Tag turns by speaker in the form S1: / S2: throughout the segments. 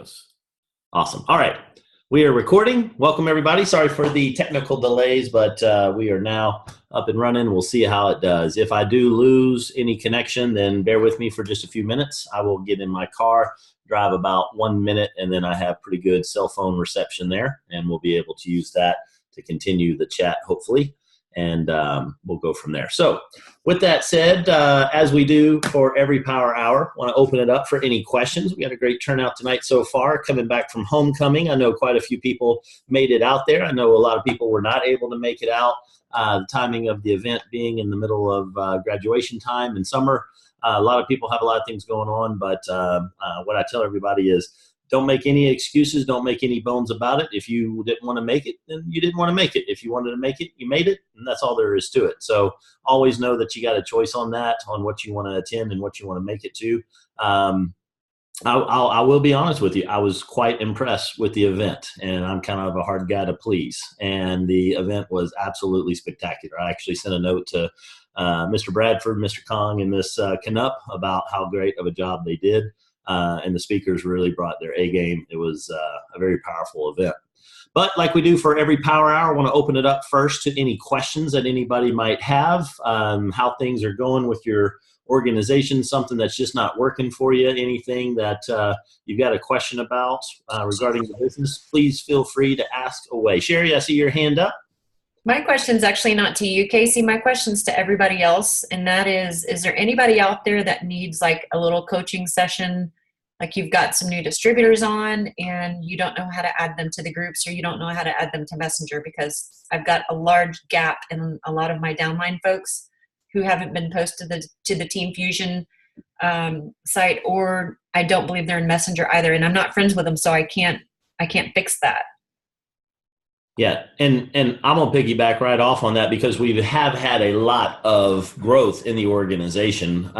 S1: goes. Awesome. All right. We are recording. Welcome, everybody. Sorry for the technical delays, but we are now up and running. We'll see how it does. If I do lose any connection, then bear with me for just a few minutes. I will get in my car, drive about 1 minute, and then I have pretty good cell phone reception there, and we'll be able to use that to continue the chat, hopefully, and we'll go from there. So with that said, as we do for every Power Hour, want to open it up for any questions. We had a great turnout tonight so far, coming back from homecoming. I know quite a few people made it out there. I know a lot of people were not able to make it out. The timing of the event being in the middle of graduation time and summer. A lot of people have a lot of things going on, but what I tell everybody is, don't make any excuses. Don't make any bones about it. If you didn't want to make it, then you didn't want to make it. If you wanted to make it, you made it, and that's all there is to it. So always know that you got a choice on that, on what you want to attend and what you want to make it to. I will be honest with you. I was quite impressed with the event, and I'm kind of a hard guy to please. And the event was absolutely spectacular. I actually sent a note to Mr. Bradford, Mr. Kong, and Miss Canup about how great of a job they did. And the speakers really brought their A game. It was a very powerful event. But like we do for every Power Hour, I want to open it up first to any questions that anybody might have, how things are going with your organization, something that's just not working for you, anything that you've got a question about regarding the business, please feel free to ask away. Sherry, I see your hand up.
S2: My question's actually not to you, Casey. My question's to everybody else, and that is there anybody out there that needs like a little coaching session? Like you've got some new distributors on and you don't know how to add them to the groups, or you don't know how to add them to Messenger, because I've got a large gap in a lot of my downline folks who haven't been posted to the Team Fusion site, or I don't believe they're in Messenger either, and I'm not friends with them, so I can't fix that.
S1: Yeah, and I'm going to piggyback right off on that, because we have had a lot of growth in the organization,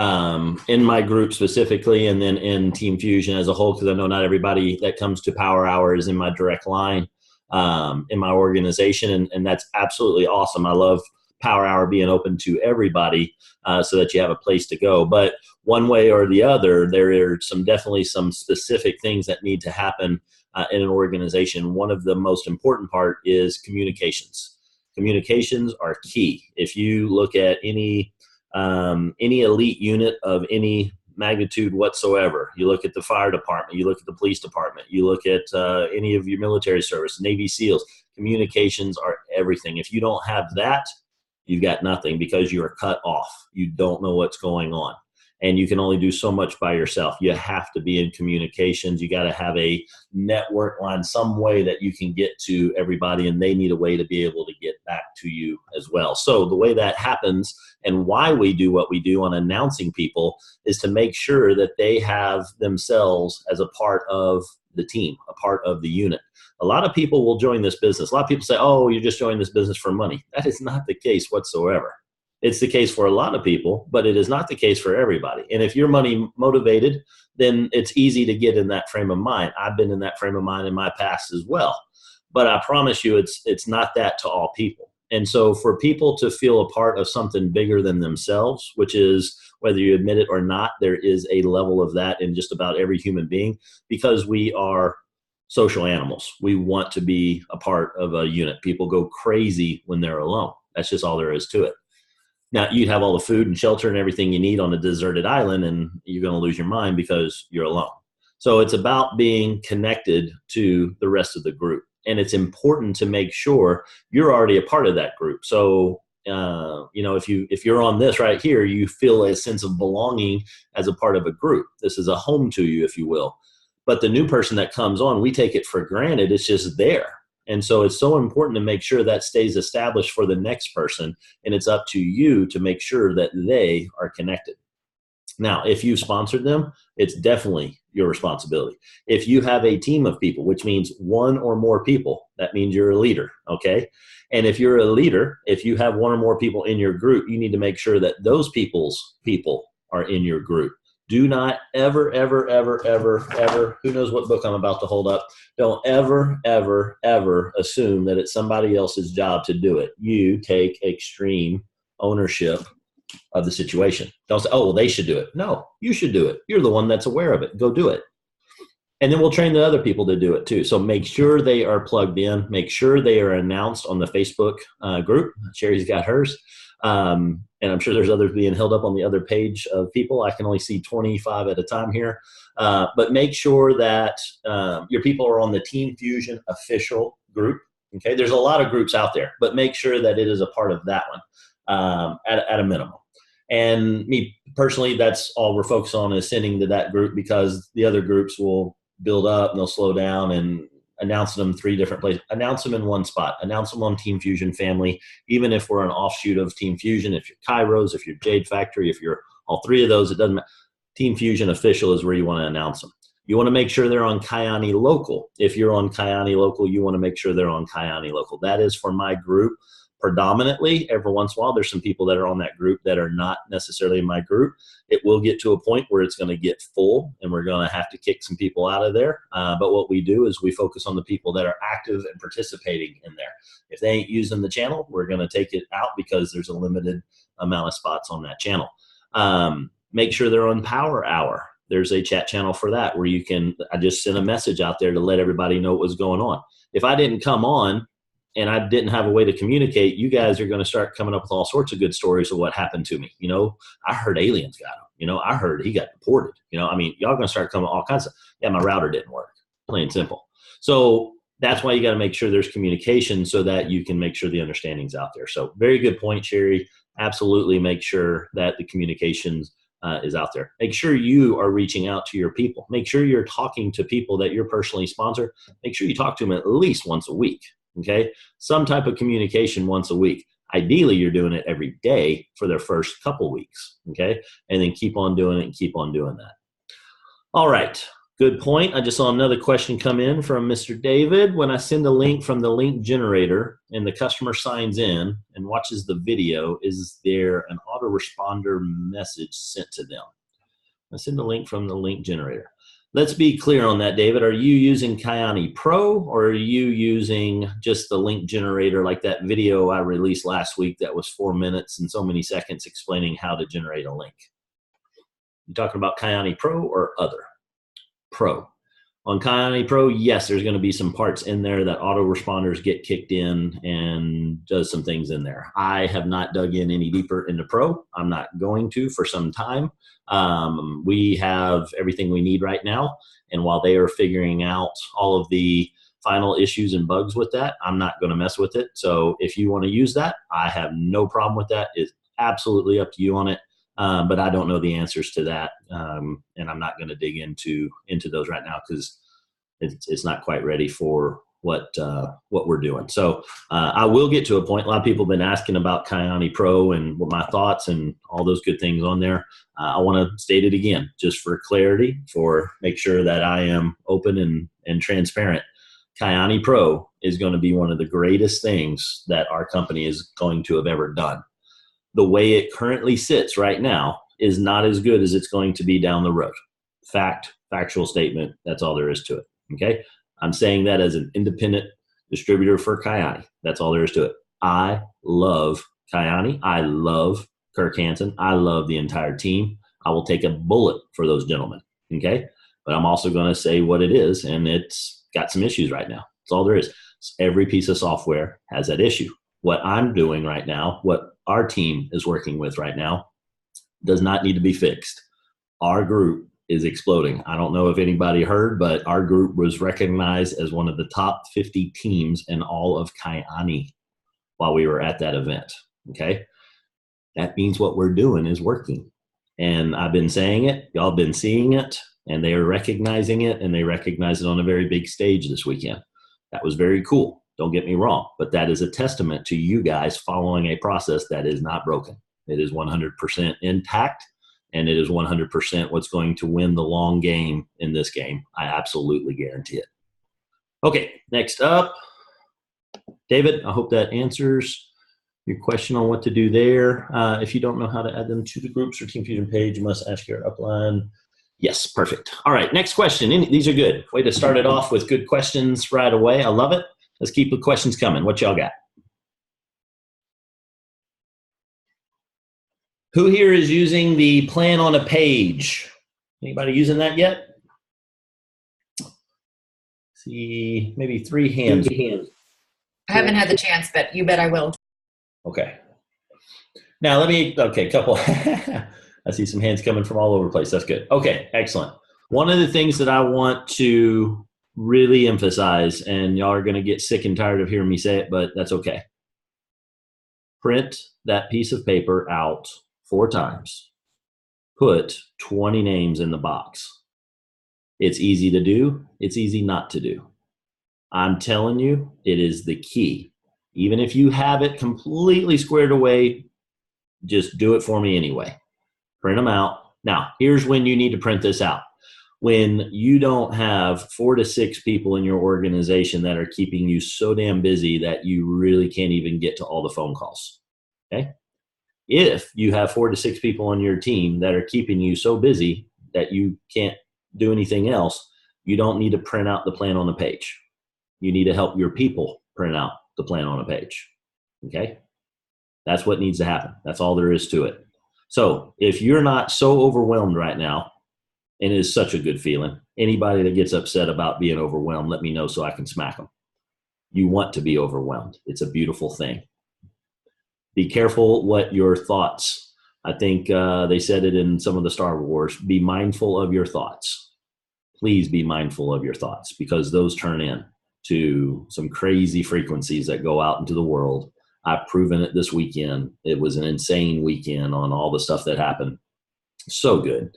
S1: in my group specifically, and then in Team Fusion as a whole, because I know not everybody that comes to Power Hour is in my direct line in my organization, and that's absolutely awesome. I love Power Hour being open to everybody so that you have a place to go. But one way or the other, there are definitely some specific things that need to happen in an organization. One of the most important part is communications. Communications are key. If you look at any elite unit of any magnitude whatsoever, you look at the fire department, you look at the police department, you look at any of your military service, Navy SEALs, communications are everything. If you don't have that, you've got nothing, because you are cut off. You don't know what's going on. And you can only do so much by yourself. You have to be in communications. You got to have a network line, some way that you can get to everybody, and they need a way to be able to get back to you as well. So the way that happens, and why we do what we do on announcing people, is to make sure that they have themselves as a part of the team, a part of the unit. A lot of people will join this business. A lot of people say, oh, you're just joining this business for money. That is not the case whatsoever. It's the case for a lot of people, but it is not the case for everybody. And if you're money motivated, then it's easy to get in that frame of mind. I've been in that frame of mind in my past as well. But I promise you, it's not that to all people. And so for people to feel a part of something bigger than themselves, which is, whether you admit it or not, there is a level of that in just about every human being, because we are social animals. We want to be a part of a unit. People go crazy when they're alone. That's just all there is to it. Now, you'd have all the food and shelter and everything you need on a deserted island, and you're going to lose your mind because you're alone. So it's about being connected to the rest of the group. And it's important to make sure you're already a part of that group. So, if you're on this right here, you feel a sense of belonging as a part of a group. This is a home to you, if you will. But the new person that comes on, we take it for granted. It's just there. And so it's so important to make sure that stays established for the next person. And it's up to you to make sure that they are connected. Now, if you sponsored them, it's definitely your responsibility. If you have a team of people, which means one or more people, that means you're a leader, okay? And if you're a leader, if you have one or more people in your group, you need to make sure that those people's people are in your group. Do not ever, ever, ever, ever, ever, who knows what book I'm about to hold up, don't ever, ever, ever assume that it's somebody else's job to do it. You take extreme ownership of the situation. Don't say, oh, well, they should do it. No, you should do it. You're the one that's aware of it. Go do it. And then we'll train the other people to do it too. So make sure they are plugged in. Make sure they are announced on the Facebook group. Sherry's got hers. And I'm sure there's others being held up on the other page of people. I can only see 25 at a time here. But make sure that your people are on the Team Fusion official group. Okay, there's a lot of groups out there, but make sure that it is a part of that one at a minimum. And me personally, that's all we're focused on is sending to that group, because the other groups will build up and they'll slow down, and announce them 3 different places. Announce them in one spot. Announce them on Team Fusion Family, even if we're an offshoot of Team Fusion. If you're Kairos, if you're Jade Factory, if you're all 3 of those, it doesn't matter. Team Fusion Official is where you want to announce them. You want to make sure they're on Kyani Local. If you're on Kyani Local, you want to make sure they're on Kyani Local. That is for my group. Predominantly, every once in a while, there's some people that are on that group that are not necessarily in my group. It will get to a point where it's going to get full, and we're going to have to kick some people out of there. But what we do is we focus on the people that are active and participating in there. If they ain't using the channel, we're going to take it out, because there's a limited amount of spots on that channel. Make sure they're on Power Hour. There's a chat channel for that where you can, I just sent a message out there to let everybody know what was going on. If I didn't come on and I didn't have a way to communicate, you guys are going to start coming up with all sorts of good stories of what happened to me. You know, I heard aliens got him. You know, I heard he got deported. You know, I mean, y'all going to start coming all kinds of, yeah, my router didn't work, plain and simple. So that's why you got to make sure there's communication, so that you can make sure the understanding's out there. So very good point, Sherry. Absolutely make sure that the communications is out there. Make sure you are reaching out to your people. Make sure you're talking to people that you're personally sponsor. Make sure you talk to them at least once a week. Okay, some type of communication once a week. Ideally, you're doing it every day for their first couple weeks. Okay, and then keep on doing it and keep on doing that. All right, good point. I just saw another question come in from Mr. David. When I send a link from the link generator and the customer signs in and watches the video, is there an autoresponder message sent to them? I send the link from the link generator. Let's be clear on that, David. Are you using Kyani Pro, or are you using just the link generator, like that video I released last week that was 4 minutes and so many seconds explaining how to generate a link? You talking about Kyani Pro or other? Pro. On Kyani Pro, yes, there's going to be some parts in there that autoresponders get kicked in and does some things in there. I have not dug in any deeper into Pro. I'm not going to for some time. We have everything we need right now, and while they are figuring out all of the final issues and bugs with that, I'm not going to mess with it. So if you want to use that, I have no problem with that. It's absolutely up to you on it. But I don't know the answers to that, and I'm not going to dig into those right now, because it's not quite ready for what we're doing. So I will get to a point. A lot of people have been asking about Kyani Pro and what my thoughts and all those good things on there. I want to state it again, just for clarity, for make sure that I am open and transparent. Kyani Pro is going to be one of the greatest things that our company is going to have ever done. The way it currently sits right now is not as good as it's going to be down the road. Factual statement. That's all there is to it. Okay. I'm saying that as an independent distributor for Kyani. That's all there is to it. I love Kyani. I love Kirk Hansen. I love the entire team. I will take a bullet for those gentlemen. Okay. But I'm also going to say what it is, and it's got some issues right now. That's all there is. Every piece of software has that issue. What I'm doing right now, what our team is working with right now, does not need to be fixed. Our group is exploding. I don't know if anybody heard, but our group was recognized as one of the top 50 teams in all of Kyani while we were at that event. Okay. That means what we're doing is working. And I've been saying it, y'all been seeing it, and they are recognizing it, and they recognize it on a very big stage this weekend. That was very cool. Don't get me wrong, but that is a testament to you guys following a process that is not broken. It is 100% intact, and it is 100% what's going to win the long game in this game. I absolutely guarantee it. Okay, next up, David, I hope that answers your question on what to do there. If you don't know how to add them to the groups or Team Fusion page, you must ask your upline. Yes, perfect. All right, next question. These are good. Way to start it off with good questions right away. I love it. Let's keep the questions coming. What y'all got? Who here is using the plan on a page? Anybody using that yet? See, maybe 3 hands.
S2: I haven't had the chance, but you bet I will.
S1: Okay. Now couple. I see some hands coming from all over the place. That's good. Okay, excellent. One of the things that I want to really emphasize, and y'all are going to get sick and tired of hearing me say it, but that's okay. Print that piece of paper out 4 times. Put 20 names in the box. It's easy to do. It's easy not to do. I'm telling you, it is the key. Even if you have it completely squared away, just do it for me anyway. Print them out. Now, here's when you need to print this out. When you don't have 4 to 6 people in your organization that are keeping you so damn busy that you really can't even get to all the phone calls. Okay? If you have 4 to 6 people on your team that are keeping you so busy that you can't do anything else, you don't need to print out the plan on the page. You need to help your people print out the plan on a page. Okay? That's what needs to happen. That's all there is to it. So if you're not so overwhelmed right now, and it is such a good feeling, anybody that gets upset about being overwhelmed, let me know so I can smack them. You want to be overwhelmed. It's a beautiful thing. Be careful what your thoughts. I think they said it in some of the Star Wars. Be mindful of your thoughts. Please be mindful of your thoughts, because those turn in to some crazy frequencies that go out into the world. I've proven it this weekend. It was an insane weekend on all the stuff that happened. So good.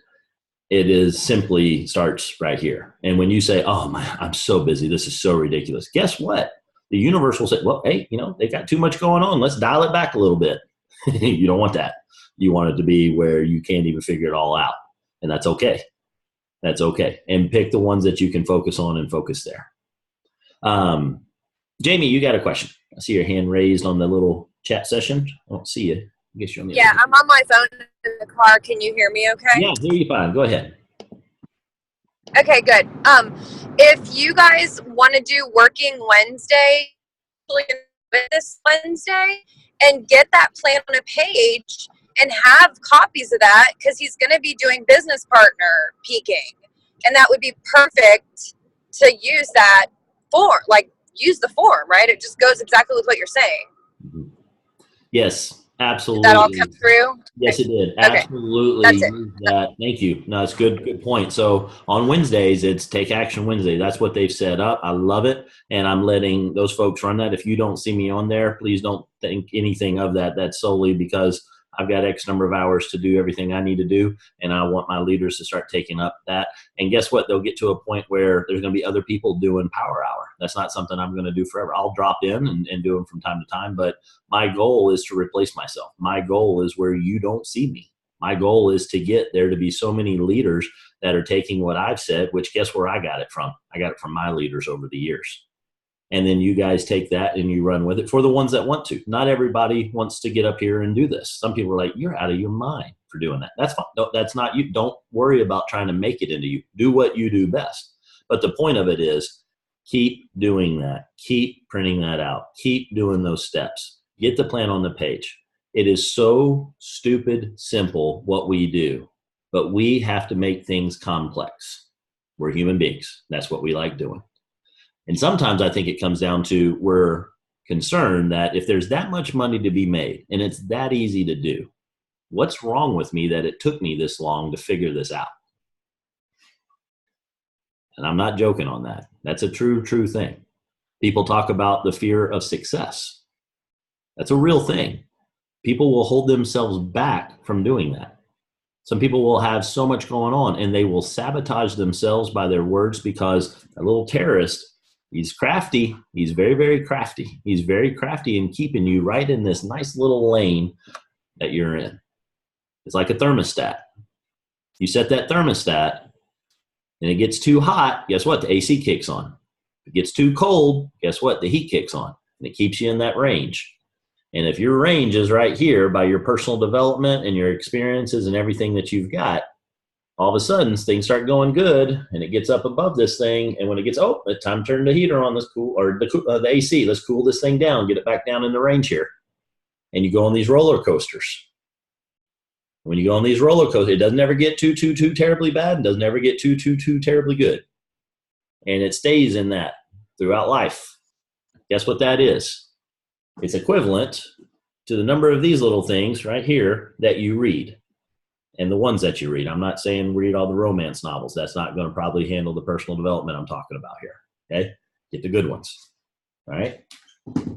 S1: It is simply starts right here. And when you say, oh man, I'm so busy, this is so ridiculous. Guess what? The universe will say, well, hey, they got too much going on. Let's dial it back a little bit. You don't want that. You want it to be where you can't even figure it all out. And that's okay. That's okay. And pick the ones that you can focus on and focus there. Jamie, you got a question. I see your hand raised on the little chat session. I don't see you. I guess you're on the
S3: Yeah, I'm on my phone in the car. Can you hear me okay?
S1: Yeah, hear you fine. Go ahead.
S3: Okay, good. If you guys want to do Working Wednesday, this Wednesday, and get that plan on a page and have copies of that, because he's going to be doing business partner peaking, and that would be perfect to use that form, use the form, right? It just goes exactly with what you're saying.
S1: Mm-hmm. Yes, absolutely.
S3: Did that all come through?
S1: Yes, it did.
S3: Okay.
S1: Absolutely.
S3: That's it.
S1: That. Thank you. No, it's good point. So on Wednesdays, it's Take Action Wednesday. That's what they've set up. I love it. And I'm letting those folks run that. If you don't see me on there, please don't think anything of that. That's solely because I've got X number of hours to do everything I need to do. And I want my leaders to start taking up that. And guess what? They'll get to a point where there's going to be other people doing Power Hour. That's not something I'm going to do forever. I'll drop in and do them from time to time. But my goal is to replace myself. My goal is where you don't see me. My goal is to get there to be so many leaders that are taking what I've said, which guess where I got it from? I got it from my leaders over the years. And then you guys take that and you run with it for the ones that want to. Not everybody wants to get up here and do this. Some people are like, you're out of your mind for doing that. That's fine. No, that's not you. Don't worry about trying to make it into you. Do what you do best. But the point of it is keep doing that. Keep printing that out. Keep doing those steps. Get the plan on the page. It is so stupid simple what we do, but we have to make things complex. We're human beings. That's what we like doing. And sometimes I think it comes down to we're concerned that if there's that much money to be made and it's that easy to do, what's wrong with me that it took me this long to figure this out? And I'm not joking on that. That's a true thing. People talk about the fear of success. That's a real thing. People will hold themselves back from doing that. Some people will have so much going on and they will sabotage themselves by their words because a little terrorist, he's crafty. He's very, very crafty. He's very crafty in keeping you right in this nice little lane that you're in. It's like a thermostat. You set that thermostat and it gets too hot, guess what? The AC kicks on. If it gets too cold, guess what? The heat kicks on. And it keeps you in that range. And if your range is right here by your personal development and your experiences and everything that you've got, all of a sudden things start going good and it gets up above this thing. And when it gets, it's time to turn the heater on, let's cool, or the AC, let's cool this thing down, get it back down in the range here. And you go on these roller coasters. When you go on these roller coasters, it doesn't ever get too terribly bad and doesn't ever get too terribly good. and it stays in that throughout life. Guess what that is? It's equivalent to the number of these little things right here that you read and the ones that you read. I'm not saying read all the romance novels. That's not going to probably handle the personal development I'm talking about here. Okay? Get the good ones. All right?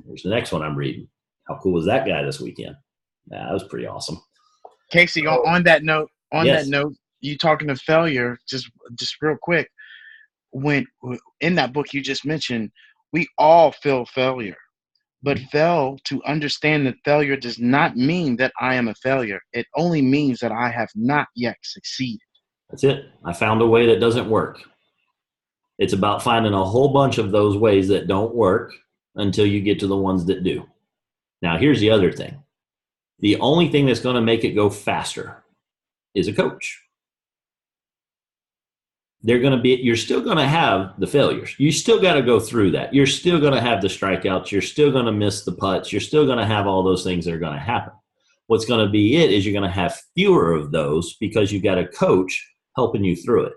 S1: Here's the next one I'm reading. How cool was that guy this weekend? That was pretty awesome.
S4: Casey, on that note,
S1: Yes.
S4: that note, you talking to failure, just real quick, when in that book you just mentioned, we all feel failure. But fail to understand that failure does not mean that I am a failure. It only means that I have not yet succeeded.
S1: That's it. I found a way that doesn't work. It's about finding a whole bunch of those ways that don't work until you get to the ones that do. Now, here's the other thing. The only thing that's going to make it go faster is a coach. You're still going to have the failures. You still got to go through that. You're still going to have the strikeouts. You're still going to miss the putts. You're still going to have all those things that are going to happen. What's going to be it is you're going to have fewer of those because you got a coach helping you through it.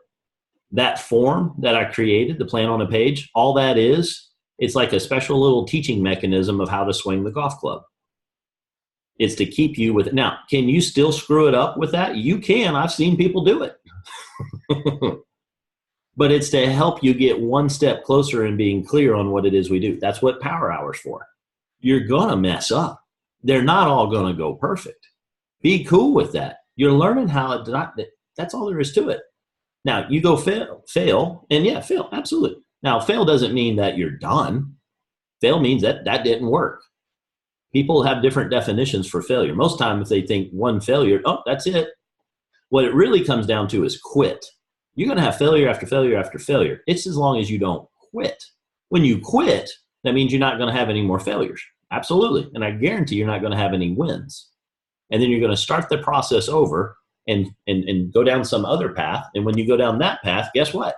S1: That form that I created, the plan on a page, all that is, it's like a special little teaching mechanism of how to swing the golf club. It's to keep you with it. Now, can you still screw it up with that? You can. I've seen people do it. But it's to help you get one step closer in being clear on what it is we do. That's what Power Hour's for. You're going to mess up. They're not all going to go perfect. Be cool with that. You're learning how that's all there is to it. Now, you go fail, and yeah, fail, absolutely. Now, fail doesn't mean that you're done. Fail means that didn't work. People have different definitions for failure. Most times, if they think one failure, oh, that's it. What it really comes down to is quit. You're going to have failure after failure after failure. It's as long as you don't quit. When you quit, that means you're not going to have any more failures. Absolutely. And I guarantee you're not going to have any wins. And then you're going to start the process over and go down some other path. And when you go down that path, guess what?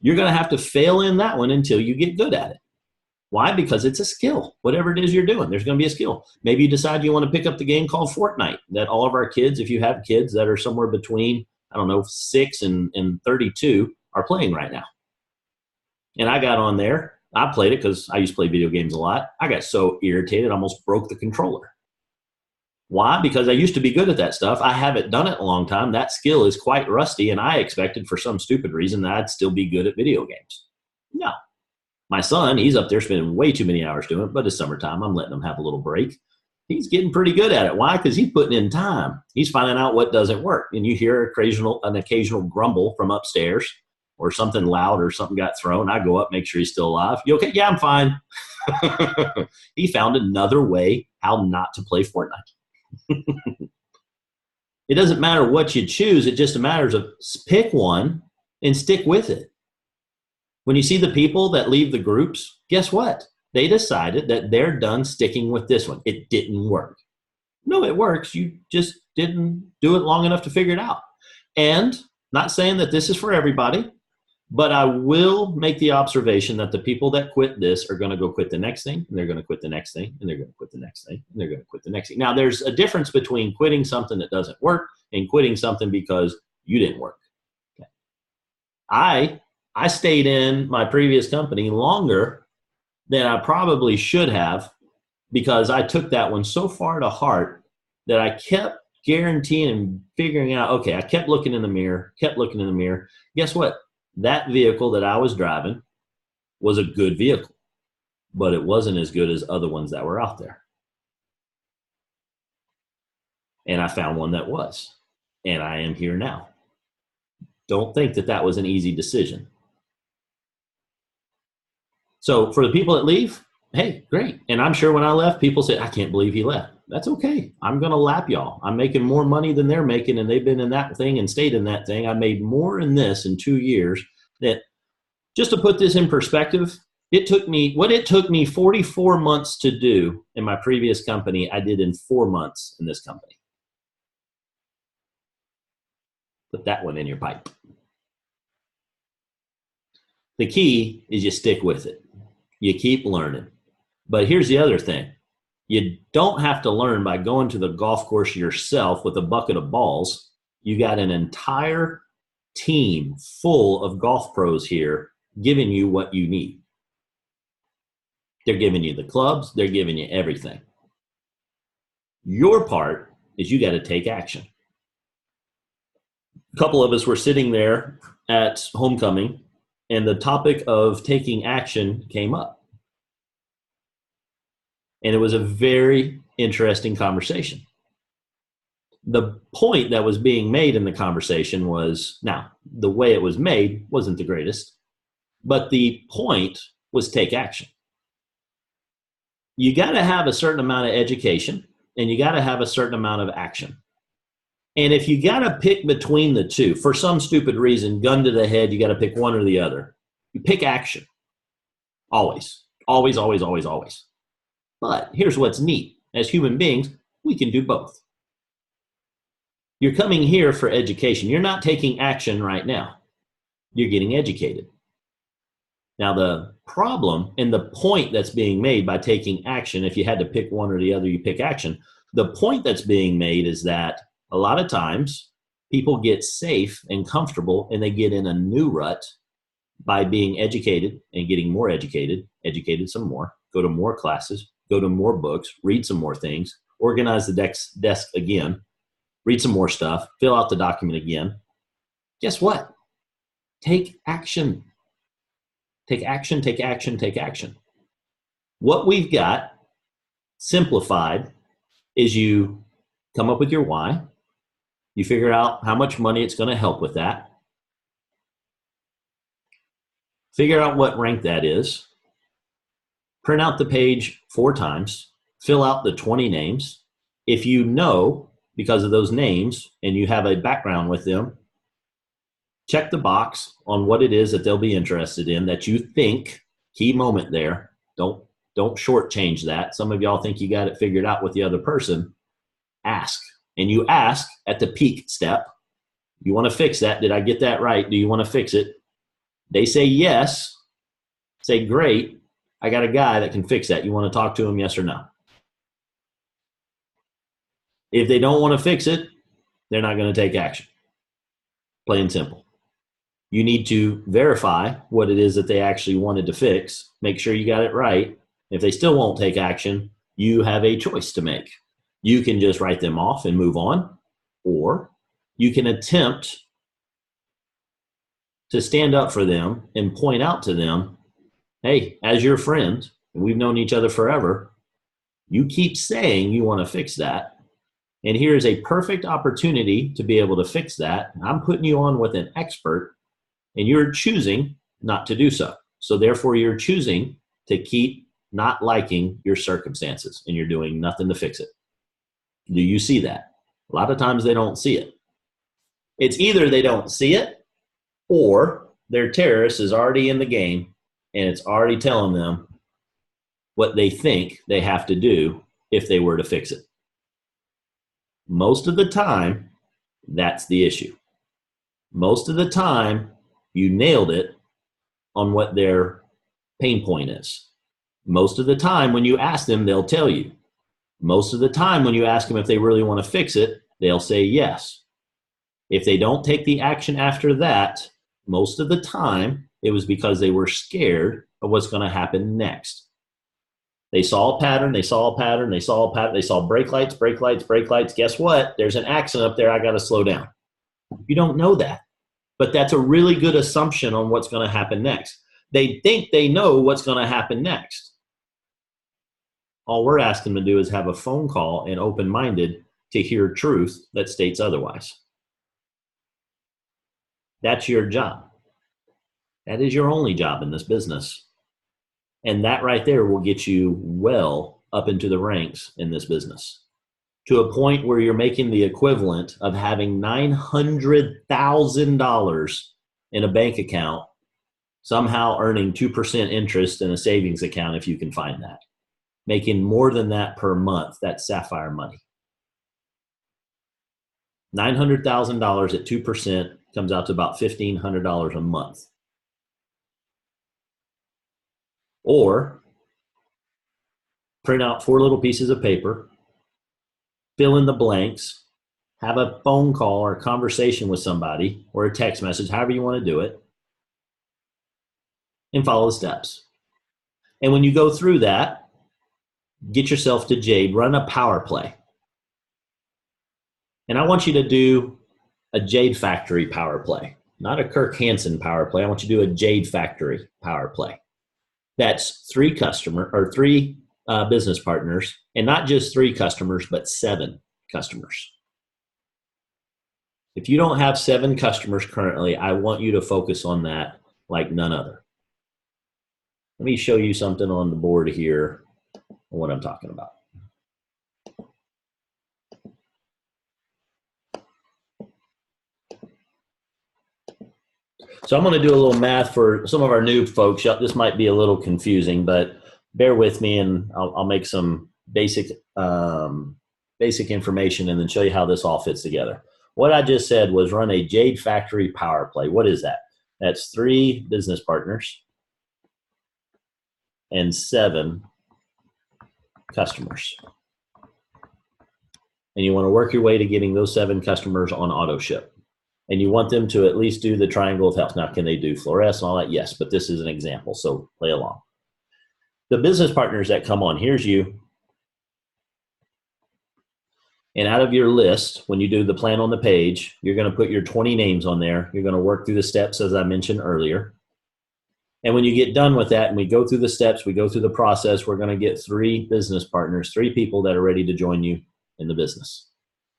S1: You're going to have to fail in that one until you get good at it. Why? Because it's a skill. Whatever it is you're doing, there's going to be a skill. Maybe you decide you want to pick up the game called Fortnite that all of our kids, if you have kids that are somewhere between, 6 and 32 are playing right now. And I got on there. I played it because I used to play video games a lot. I got so irritated, I almost broke the controller. Why? Because I used to be good at that stuff. I haven't done it in a long time. That skill is quite rusty, and I expected for some stupid reason that I'd still be good at video games. No. My son, he's up there spending way too many hours doing it, but it's summertime. I'm letting him have a little break. He's getting pretty good at it. Why? Because he's putting in time. He's finding out what doesn't work. And you hear an occasional grumble from upstairs or something loud or something got thrown. I go up, make sure he's still alive. You okay? Yeah, I'm fine. He found another way how not to play Fortnite. It doesn't matter what you choose. It just matters of pick one and stick with it. When you see the people that leave the groups, guess what? They decided that they're done sticking with this one. It didn't work. No, it works. You just didn't do it long enough to figure it out. And not saying that this is for everybody, but I will make the observation that the people that quit this are going to go quit the next thing, and they're going to quit the next thing, and they're going to quit the next thing, and they're going to quit the next thing. Now, there's a difference between quitting something that doesn't work and quitting something because you didn't work. Okay. I stayed in my previous company longer than I probably should have because I took that one so far to heart that I kept guaranteeing and figuring out, okay, I kept looking in the mirror. Guess what? That vehicle that I was driving was a good vehicle, but it wasn't as good as other ones that were out there. And I found one that was, and I am here now. Don't think that was an easy decision. So for the people that leave, hey, great. And I'm sure when I left, people said, I can't believe he left. That's okay. I'm going to lap y'all. I'm making more money than they're making, and they've been in that thing and stayed in that thing. I made more in this in 2 years. That, just to put this in perspective, it took me 44 months to do in my previous company, I did in 4 months in this company. Put that one in your pipe. The key is you stick with it. You keep learning. But here's the other thing. You don't have to learn by going to the golf course yourself with a bucket of balls. You got an entire team full of golf pros here giving you what you need. They're giving you the clubs. They're giving you everything. Your part is you got to take action. A couple of us were sitting there at homecoming, and the topic of taking action came up. And it was a very interesting conversation. The point that was being made in the conversation was, now, the way it was made wasn't the greatest, but the point was take action. You got to have a certain amount of education, and you got to have a certain amount of action. And if you got to pick between the two, for some stupid reason, gun to the head, you got to pick one or the other. You pick action. Always. Always, always, always, always. But here's what's neat. As human beings, we can do both. You're coming here for education. You're not taking action right now. You're getting educated. Now, the problem and the point that's being made by taking action, if you had to pick one or the other, you pick action. The point that's being made is that a lot of times people get safe and comfortable and they get in a new rut by being educated and getting more educated, educated some more, go to more classes, go to more books, read some more things, organize the desk again, read some more stuff, fill out the document again. Guess what? Take action. Take action, take action, take action. What we've got simplified is you come up with your why. You figure out how much money it's going to help with that. Figure out what rank that is. Print out the page 4 times. Fill out the 20 names. If you know, because of those names, and you have a background with them, check the box on what it is that they'll be interested in that you think, key moment there. Don't shortchange that. Some of y'all think you got it figured out with the other person. Ask. And you ask at the peak step. You want to fix that? Did I get that right? Do you want to fix it? They say yes. Say, great. I got a guy that can fix that. You want to talk to him, yes or no? If they don't want to fix it, they're not going to take action. Plain and simple. You need to verify what it is that they actually wanted to fix. Make sure you got it right. If they still won't take action, you have a choice to make. You can just write them off and move on, or you can attempt to stand up for them and point out to them, hey, as your friend, and we've known each other forever, you keep saying you want to fix that, and here's a perfect opportunity to be able to fix that. I'm putting you on with an expert, and you're choosing not to do so. So therefore, you're choosing to keep not liking your circumstances, and you're doing nothing to fix it. Do you see that? A lot of times they don't see it. It's either they don't see it, or their terrorist is already in the game, and it's already telling them what they think they have to do if they were to fix it. Most of the time, that's the issue. Most of the time, you nailed it on what their pain point is. Most of the time, when you ask them, they'll tell you. Most of the time, when you ask them if they really want to fix it, they'll say yes. If they don't take the action after that, most of the time, it was because they were scared of what's going to happen next. They saw a pattern, they saw a pattern, they saw a pattern, they saw brake lights, brake lights, brake lights. Guess what? There's an accident up there. I got to slow down. You don't know that. But that's a really good assumption on what's going to happen next. They think they know what's going to happen next. All we're asking them to do is have a phone call and open-minded to hear truth that states otherwise. That's your job. That is your only job in this business. And that right there will get you well up into the ranks in this business, to a point where you're making the equivalent of having $900,000 in a bank account, somehow earning 2% interest in a savings account if you can find that. Making more than that per month. That's sapphire money. $900,000 at 2% comes out to about $1,500 a month. Or print out 4 little pieces of paper, fill in the blanks, have a phone call or a conversation with somebody or a text message, however you want to do it. and follow the steps. And when you go through that, get yourself to Jade, run a power play. And I want you to do a Jade Factory power play, not a Kirk Hansen power play. I want you to do a Jade Factory power play. That's three business partners, and not just 3 customers, but 7 customers. If you don't have 7 customers currently, I want you to focus on that like none other. Let me show you something on the board here on what I'm talking about. So I'm going to do a little math for some of our new folks. This might be a little confusing, but bear with me, and I'll make some basic information and then show you how this all fits together. What I just said was run a Jade Factory power play. What is that? That's 3 business partners and 7 customers. And you want to work your way to getting those 7 customers on auto ship. And you want them to at least do the triangle of health. Now, can they do fluoresce and all that? Yes, but this is an example, so play along. The business partners that come on, here's you. And out of your list, when you do the plan on the page, you're going to put your 20 names on there. You're going to work through the steps as I mentioned earlier. And when you get done with that and we go through the steps, we go through the process, we're going to get 3 business partners, 3 people that are ready to join you in the business.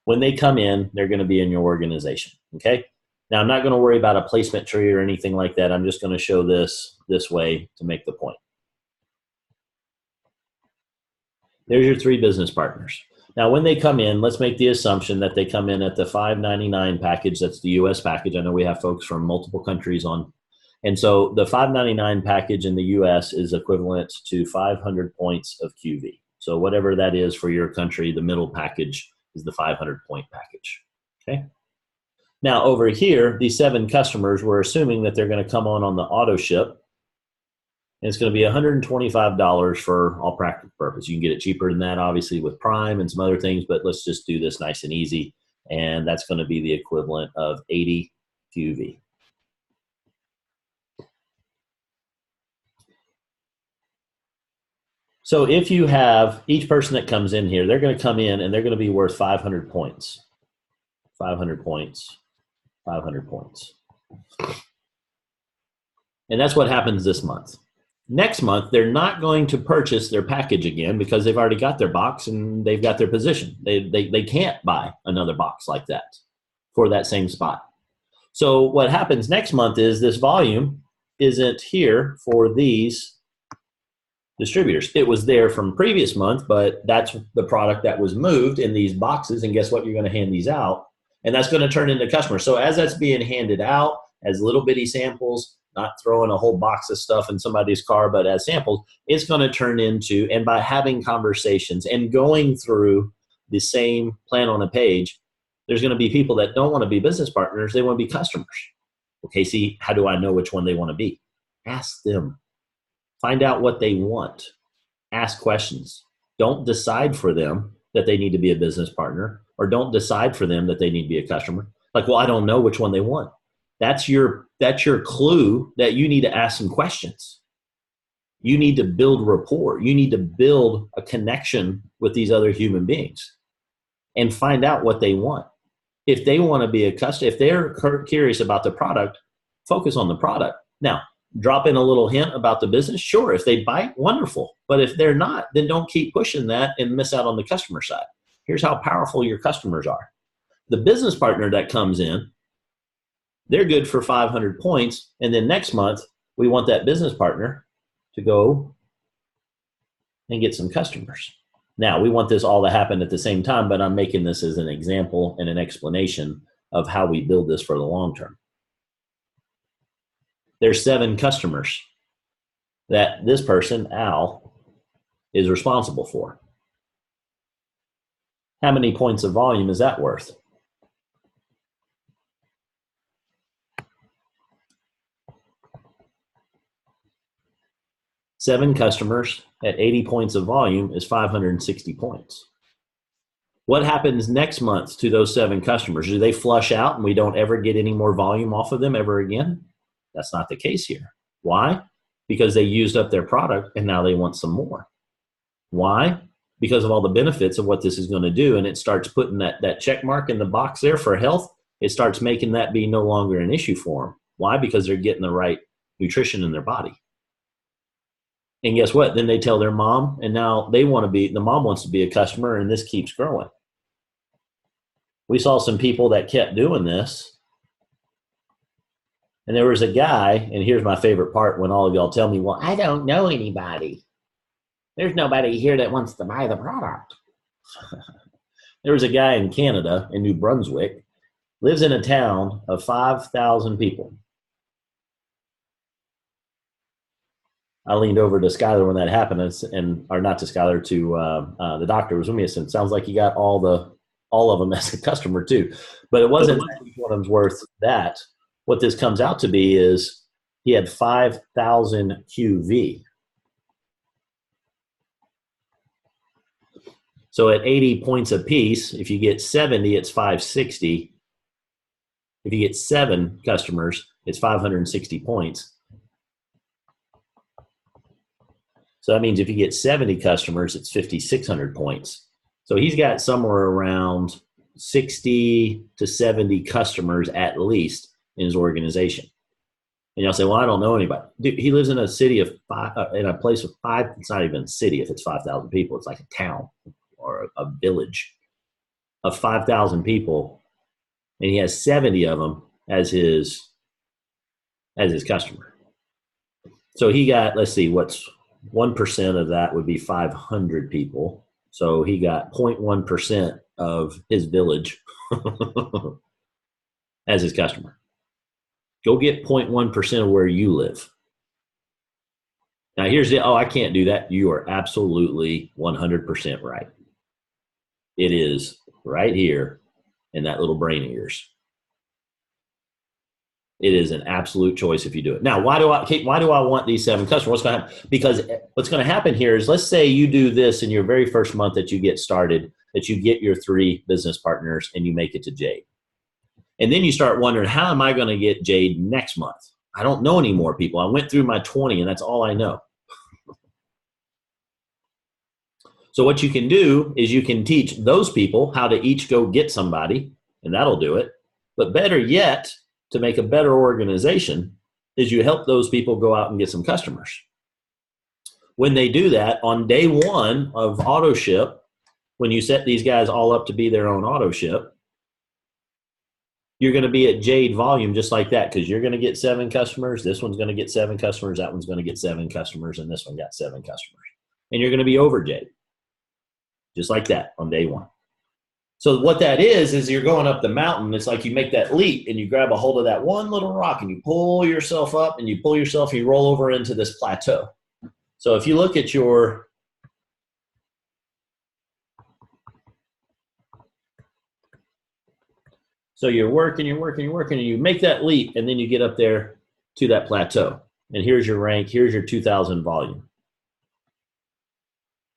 S1: When they come in, they're going to be in your organization, okay? Now, I'm not going to worry about a placement tree or anything like that. I'm just going to show this way to make the point. There's your 3 business partners. Now, when they come in, let's make the assumption that they come in at the $599 package. That's the U.S. package. I know we have folks from multiple countries on. And so the $599 package in the U.S. is equivalent to 500 points of QV. So whatever that is for your country, the middle package is the 500-point package, okay? Now, over here, these 7 customers, we're assuming that they're going to come on the auto ship, and it's going to be $125 for all practical purposes. You can get it cheaper than that, obviously, with Prime and some other things, but let's just do this nice and easy, and that's going to be the equivalent of 80 QV. So if you have each person that comes in here, they're going to come in and they're going to be worth 500 points. 500 points. 500 points. And that's what happens this month. Next month, they're not going to purchase their package again because they've already got their box and they've got their position. They can't buy another box like that for that same spot. So what happens next month is this volume isn't here for these distributors. It was there from previous month, but that's the product that was moved in these boxes. And guess what? You're going to hand these out, and that's going to turn into customers. So as that's being handed out as little bitty samples, not throwing a whole box of stuff in somebody's car, but as samples, it's going to turn into, and by having conversations and going through the same plan on a page, there's going to be people that don't want to be business partners. They want to be customers. Okay, see, how do I know which one they want to be? Ask them. Find out what they want. Ask questions. Don't decide for them that they need to be a business partner, or don't decide for them that they need to be a customer. Like, well, I don't know which one they want. That's your clue that you need to ask some questions. You need to build rapport. You need to build a connection with these other human beings and find out what they want. If they want to be a customer, if they're curious about the product, focus on the product. Now, drop in a little hint about the business. Sure, if they bite, wonderful. But if they're not, then don't keep pushing that and miss out on the customer side. Here's how powerful your customers are. The business partner that comes in, they're good for 500 points. And then next month, we want that business partner to go and get some customers. Now, we want this all to happen at the same time, but I'm making this as an example and an explanation of how we build this for the long term. There's 7 customers that this person, Al, is responsible for. How many points of volume is that worth? Seven customers at 80 points of volume is 560 points. What happens next month to those 7 customers? Do they flush out and we don't ever get any more volume off of them ever again? That's not the case here. Why? because they used up their product and now they want some more. Why? Because of all the benefits of what this is going to do. And it starts putting that check mark in the box there for health. It starts making that be no longer an issue for them. Why? Because they're getting the right nutrition in their body. And guess what? Then they tell their mom, and now the mom wants to be a customer, and this keeps growing. We saw some people that kept doing this. And there was a guy, and here's my favorite part when all of y'all tell me, well, I don't know anybody. There's nobody here that wants to buy the product. There was a guy in Canada, in New Brunswick, lives in a town of 5,000 people. I leaned over to Skylar when that happened, or not to Skylar, to the doctor was with me. I said, sounds like you got all of them as a customer too. But it wasn't each one of them's worth that. What this comes out to be is he had 5,000 QV. So at 80 points a piece, if you get 70, it's 560. If you get 7 customers, it's 560 points. So that means if you get 70 customers, it's 5,600 points. So he's got somewhere around 60 to 70 customers at least in his organization. And y'all say, well, I don't know anybody. Dude, he lives in a city of in a place of 5, it's not even a city if it's 5,000 people. It's like a town or a village of 5,000 people. And he has 70 of them as his customer. So he got, let's see, what's 1% of that would be 500 people. So he got 0.1% of his village as his customer. Go get 0.1% of where you live. Now here's I can't do that. You are absolutely 100% right. It is right here in that little brain of yours. It is an absolute choice if you do it. Now, why do I want these 7 customers? What's going to happen? Because what's going to happen here is, let's say you do this in your very first month that you get started, that you get your 3 business partners and you make it to Jade. And then you start wondering, how am I going to get Jade next month? I don't know any more people. I went through my 20 and that's all I know. So what you can do is you can teach those people how to each go get somebody, and that'll do it. But better yet, to make a better organization, is you help those people go out and get some customers. When they do that, on day 1 of auto ship, when you set these guys all up to be their own auto ship, you're going to be at Jade volume just like that, because you're going to get 7 customers. This one's going to get 7 customers. That one's going to get 7 customers. And this one got 7 customers. And you're going to be over Jade just like that on day 1. So what that is you're going up the mountain. It's like you make that leap and you grab a hold of that one little rock and you pull yourself up and you pull yourself and you roll over into this plateau. So if you look at so you're working, and you make that leap, and then you get up there to that plateau. And here's your rank, here's your 2,000 volume.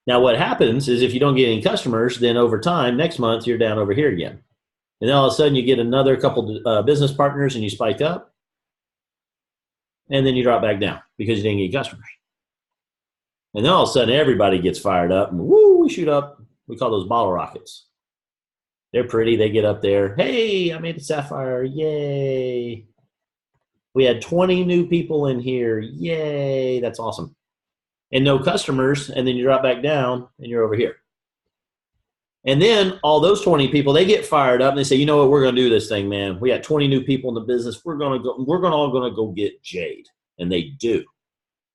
S1: Now what happens is, if you don't get any customers, then over time, next month, you're down over here again. And then all of a sudden you get another couple business partners and you spike up. And then you drop back down because you didn't get customers. And then all of a sudden everybody gets fired up and woo, we shoot up. We call those bottle rockets. They're pretty. They get up there. Hey, I made a sapphire. Yay. We had 20 new people in here. Yay. That's awesome. And no customers. And then you drop back down and you're over here. And then all those 20 people, they get fired up and they say, you know what, we're going to do this thing, man. We got 20 new people in the business. We're all going to go get Jade. And they do.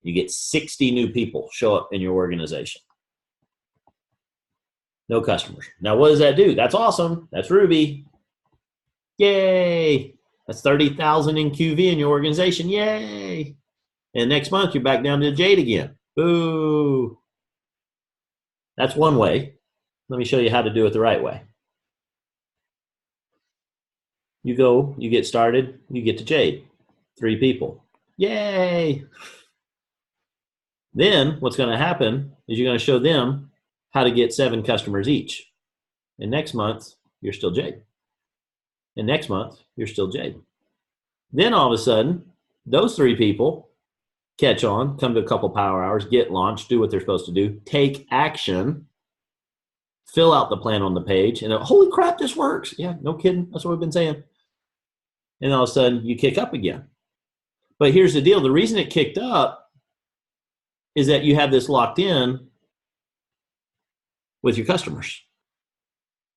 S1: You get 60 new people show up in your organization. No customers. Now, what does that do? That's awesome. That's Ruby. Yay. That's 30,000 in QV in your organization. Yay. And next month, you're back down to Jade again. Boo. That's one way. Let me show you how to do it the right way. You go, you get started, you get to Jade. 3 people. Yay. Then what's going to happen is you're going to show them how to get 7 customers each. And next month, you're still Jade. And next month, you're still Jade. Then all of a sudden, those 3 people catch on, come to a couple power hours, get launched, do what they're supposed to do, take action, fill out the plan on the page, and holy crap, this works. Yeah, no kidding. That's what we've been saying. And all of a sudden, you kick up again. But here's the deal. The reason it kicked up is that you have this locked in with your customers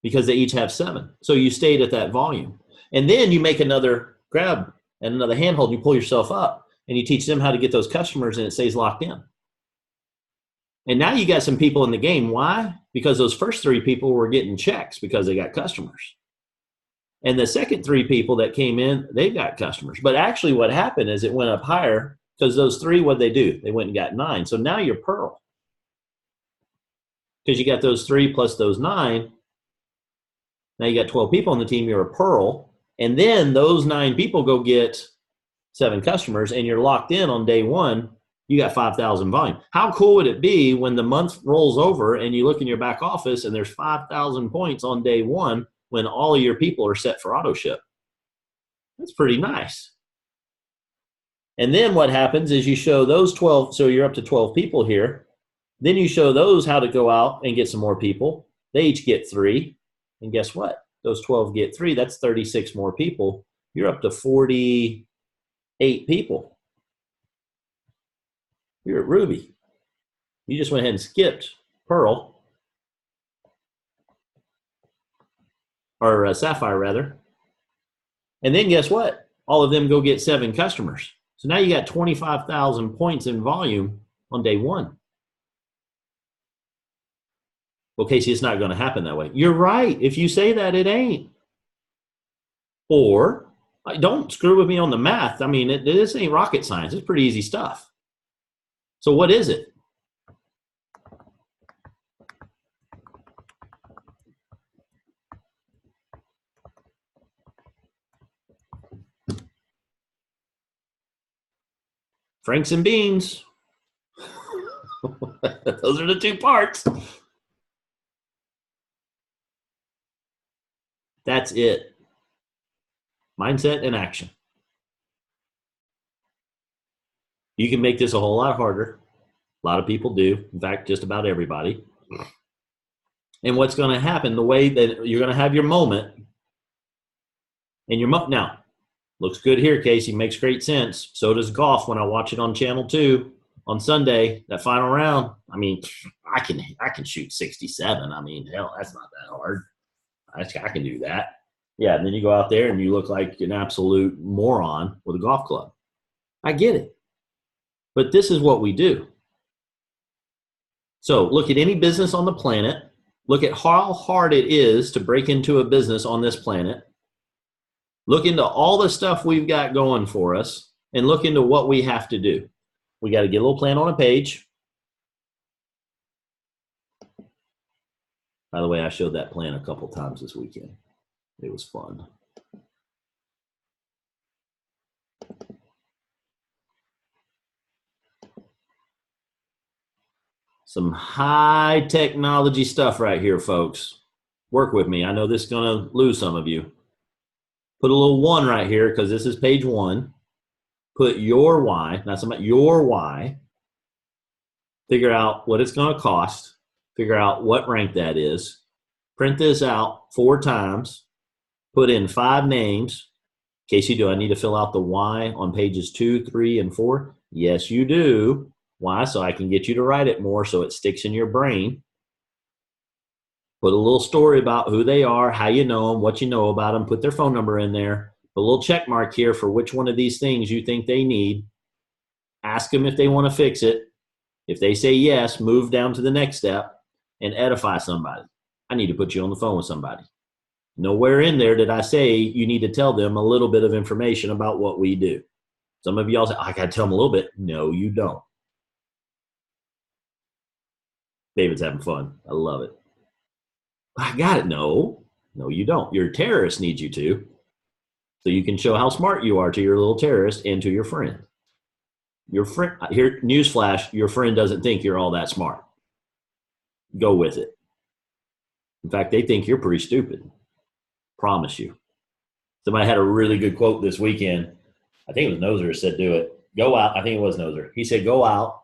S1: because they each have 7. So you stayed at that volume. And then you make another grab and another handhold, and you pull yourself up, and you teach them how to get those customers, and it stays locked in. And now you got some people in the game. Why? Because those first 3 people were getting checks because they got customers. And the second 3 people that came in, they got customers. But actually what happened is it went up higher because those 3, what'd they do? They went and got 9. So now you're Pearl. Because you got those 3 plus those 9. Now you got 12 people on the team, you're a Pearl. And then those 9 people go get 7 customers, and you're locked in on day 1. You got 5,000 volume. How cool would it be when the month rolls over and you look in your back office and there's 5,000 points on day 1 when all of your people are set for auto ship? That's pretty nice. And then what happens is you show those 12, so you're up to 12 people here. Then you show those how to go out and get some more people. They each get 3. And guess what? Those 12 get 3. That's 36 more people. You're up to 48 people. You're at Ruby. You just went ahead and skipped Pearl. Or Sapphire, rather. And then guess what? All of them go get 7 customers. So now you got 25,000 points in volume on day 1. Well, Casey, it's not going to happen that way. You're right. If you say that, it ain't. Or, don't screw with me on the math. I mean, this ain't rocket science. It's pretty easy stuff. So what is it? Franks and beans. Those are the 2 parts. That's it. Mindset and action. You can make this a whole lot harder. A lot of people do. In fact, just about everybody. And what's going to happen, the way that you're going to have your moment, and your now, looks good here, Casey, makes great sense. So does golf when I watch it on Channel 2 on Sunday, that final round. I mean, I can shoot 67. I mean, hell, that's not that hard. I can do that. Yeah, and then you go out there and you look like an absolute moron with a golf club. I get it. But this is what we do. So look at any business on the planet. Look at how hard it is to break into a business on this planet. Look into all the stuff we've got going for us and look into what we have to do. We got to get a little plan on a page. By the way, I showed that plan a couple times this weekend. It was fun. Some high technology stuff right here, folks. Work with me. I know this is going to lose some of you. Put a little 1 right here because this is page 1. Put your why, not somebody, your why. Figure out what it's going to cost. Figure out what rank that is. Print this out 4 times. Put in 5 names. Casey, do I need to fill out the why on pages 2, 3, and 4? Yes, you do. Why? So I can get you to write it more so it sticks in your brain. Put a little story about who they are, how you know them, what you know about them. Put their phone number in there. Put a little check mark here for which one of these things you think they need. Ask them if they want to fix it. If they say yes, move down to the next step and edify somebody. I need to put you on the phone with somebody. Nowhere in there did I say you need to tell them a little bit of information about what we do. Some of y'all say, I got to tell them a little bit. No, you don't. David's having fun. I love it. I got it. No, you don't. Your terrorist needs you to. So you can show how smart you are to your little terrorist and to your friend. Your friend, here, newsflash, your friend doesn't think you're all that smart. Go with it. In fact, they think you're pretty stupid. Promise you. Somebody had a really good quote this weekend. I think it was Noser said do it. go out. I think it was Noser. He said, go out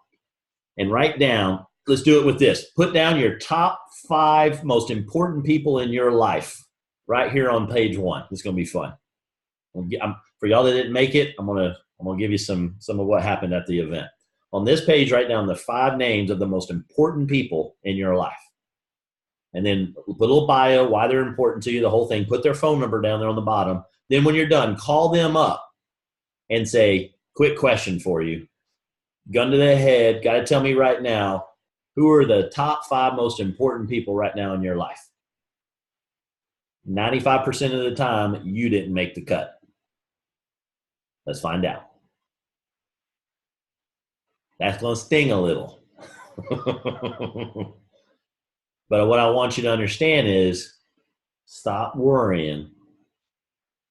S1: and write down, let's do it with this. Put down your top 5 most important people in your life right here on page 1. It's going to be fun. For y'all that didn't make it, I'm gonna give you some of what happened at the event. On this page, write down the 5 names of the most important people in your life. And then put a little bio, why they're important to you, the whole thing. Put their phone number down there on the bottom. Then when you're done, call them up and say, quick question for you. Gun to the head, got to tell me right now, who are the top 5 most important people right now in your life? 95% of the time, you didn't make the cut. Let's find out. That's going to sting a little. But what I want you to understand is stop worrying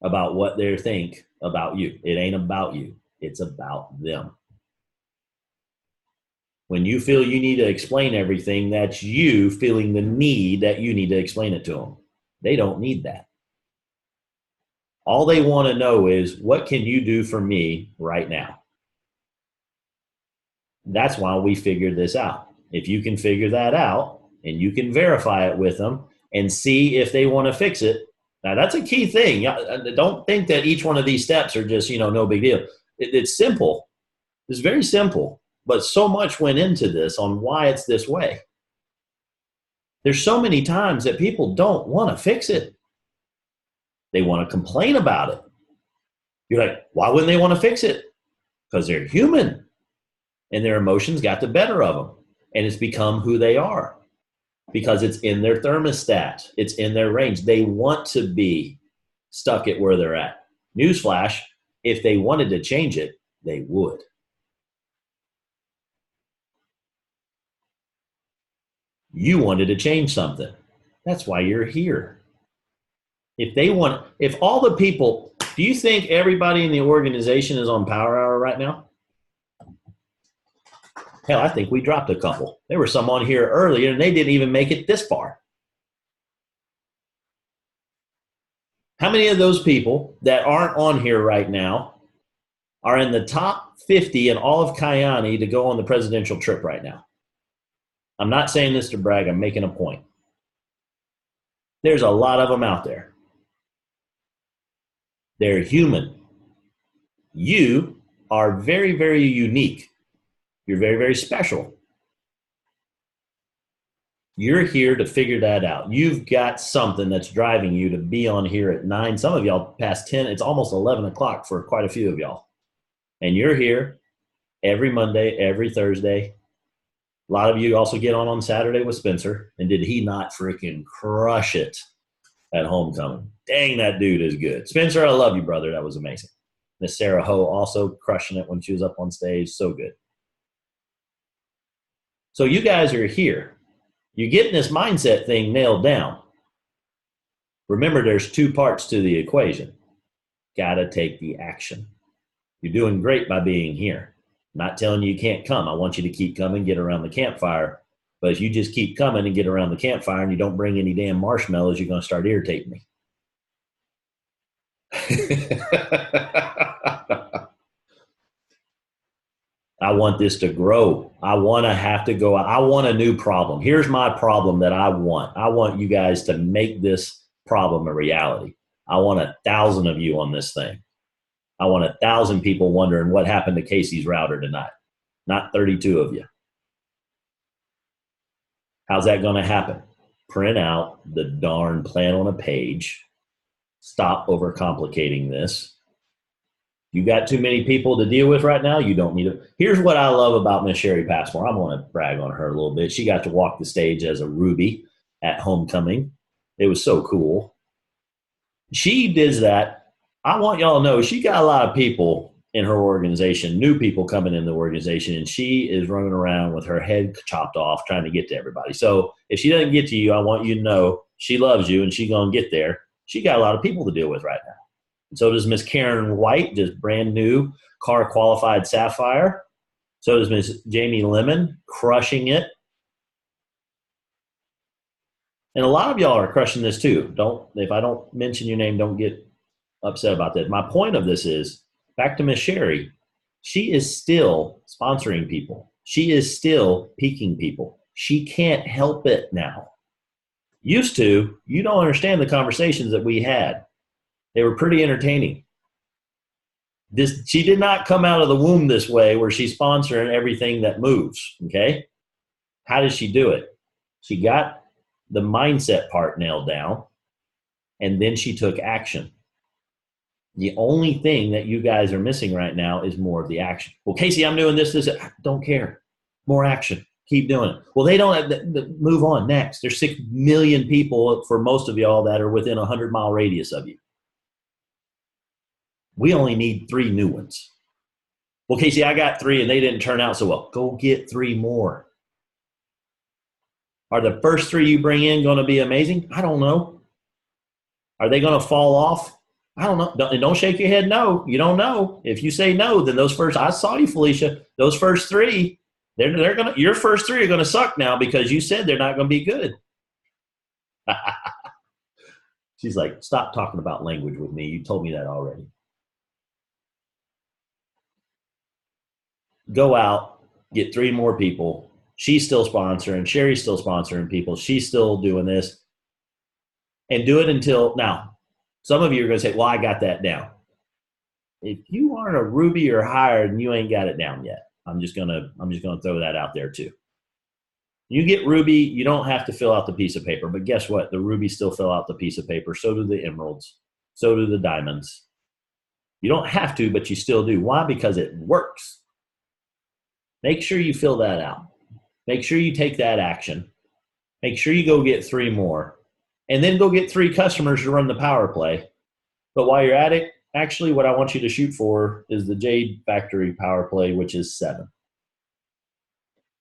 S1: about what they think about you. It ain't about you. It's about them. When you feel you need to explain everything, that's you feeling the need that you need to explain it to them. They don't need that. All they want to know is, what can you do for me right now? That's why we figured this out. If you can figure that out and you can verify it with them and see if they want to fix it. Now, that's a key thing. Don't think that each one of these steps are just, no big deal. It's simple. It's very simple. But so much went into this on why it's this way. There's so many times that people don't want to fix it. They want to complain about it. You're like, why wouldn't they want to fix it? Because they're human and their emotions got the better of them. And it's become who they are because it's in their thermostat. It's in their range. They want to be stuck at where they're at. Newsflash, if they wanted to change it, they would. You wanted to change something. That's why you're here. If all the people, do you think everybody in the organization is on Power Hour right now? Hell, I think we dropped a couple. There were some on here earlier and they didn't even make it this far. How many of those people that aren't on here right now are in the top 50 in all of Kyani to go on the presidential trip right now? I'm not saying this to brag. I'm making a point. There's a lot of them out there. They're human. You are very, very unique. You're very, very special. You're here to figure that out. You've got something that's driving you to be on here at 9. Some of y'all past 10. It's almost 11 o'clock for quite a few of y'all. And you're here every Monday, every Thursday. A lot of you also get on Saturday with Spencer. And did he not freaking crush it at homecoming? Dang, that dude is good. Spencer, I love you, brother. That was amazing. Miss Sarah Ho also crushing it when she was up on stage. So good. So you guys are here. You're getting this mindset thing nailed down. Remember, there's 2 parts to the equation. Got to take the action. You're doing great by being here. I'm not telling you can't come. I want you to keep coming, get around the campfire. But if you just keep coming and get around the campfire and you don't bring any damn marshmallows, you're going to start irritating me. I want this to grow. I want to have to go. I want a new problem. Here's my problem that I want. I want you guys to make this problem a reality. I want 1,000 of you on this thing. I want 1,000 people wondering what happened to Casey's router tonight, not 32 of you. How's that going to happen? Print out the darn plan on a page. Stop overcomplicating this. You got too many people to deal with right now. You don't need it. Here's what I love about Miss Sherry Passmore. I'm going to brag on her a little bit. She got to walk the stage as a Ruby at homecoming. It was so cool. She does that. I want y'all to know she got a lot of people in her organization, new people coming in the organization, and she is running around with her head chopped off trying to get to everybody. So if she doesn't get to you, I want you to know she loves you and she's going to get there. She got a lot of people to deal with right now. And so does Miss Karen White, just brand new car qualified Sapphire. So does Miss Jamie Lemon, crushing it. And a lot of y'all are crushing this too. If I don't mention your name, don't get upset about that. My point of this is, back to Miss Sherry, She is still sponsoring people. She is still peaking people. She can't help it now. Used to, you don't understand the conversations that we had. They were pretty entertaining. She did not come out of the womb this way where she's sponsoring everything that moves, okay? How did she do it? She got the mindset part nailed down, and then she took action. The only thing that you guys are missing right now is more of the action. Well, Casey, I'm doing this. I don't care. More action. Keep doing it. Well, they don't have move on next. There's 6 million people for most of y'all that are within a 100-mile radius of you. We only need 3 new ones. Well, Casey, I got 3 and they didn't turn out so well. Go get 3 more. Are the first 3 you bring in going to be amazing? I don't know. Are they going to fall off? I don't know. Don't shake your head no. You don't know. If you say no, then those first, I saw you, Felicia, those first 3, they're going to, your first 3 are going to suck now because you said they're not going to be good. She's like, stop talking about language with me. You told me that already. Go out, get 3 more people. She's still sponsoring. Sherry's still sponsoring people. She's still doing this. And do it until, now, some of you are going to say, well, I got that down. If you aren't a Ruby or higher, then you ain't got it down yet. I'm just going to throw that out there too. You get Ruby, you don't have to fill out the piece of paper, but guess what? The Rubies still fill out the piece of paper. So do the emeralds. So do the diamonds. You don't have to, but you still do. Why? Because it works. Make sure you fill that out. Make sure you take that action. Make sure you go get 3 more. And then go get 3 customers to run the power play. But while you're at it, actually what I want you to shoot for is the Jade Factory power play, which is 7.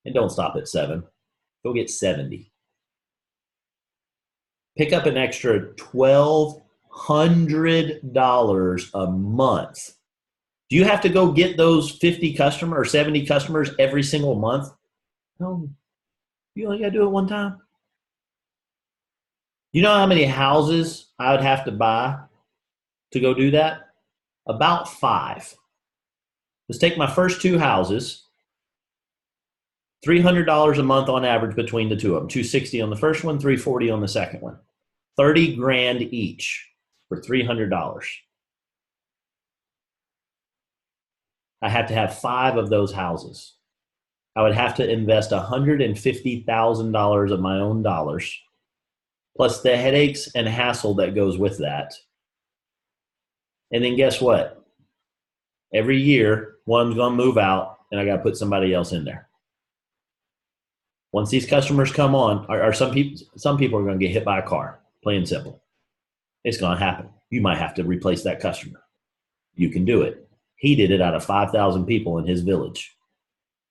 S1: And don't stop at 7. Go get 70. Pick up an extra $1,200 a month. Do you have to go get those 50 customers or 70 customers every single month? No. You only got to do it one time. You know how many houses I would have to buy to go do that? About 5. Let's take my first 2 houses. $300 a month on average between the 2 of them. $260 on the first one, $340 on the second one. 30 grand each for $300. I have to have 5 of those houses. I would have to invest $150,000 of my own dollars, plus the headaches and hassle that goes with that. And then guess what? Every year, one's going to move out, and I got to put somebody else in there. Once these customers come on, some people are going to get hit by a car, plain and simple. It's going to happen. You might have to replace that customer. You can do it. He did it out of 5,000 people in his village.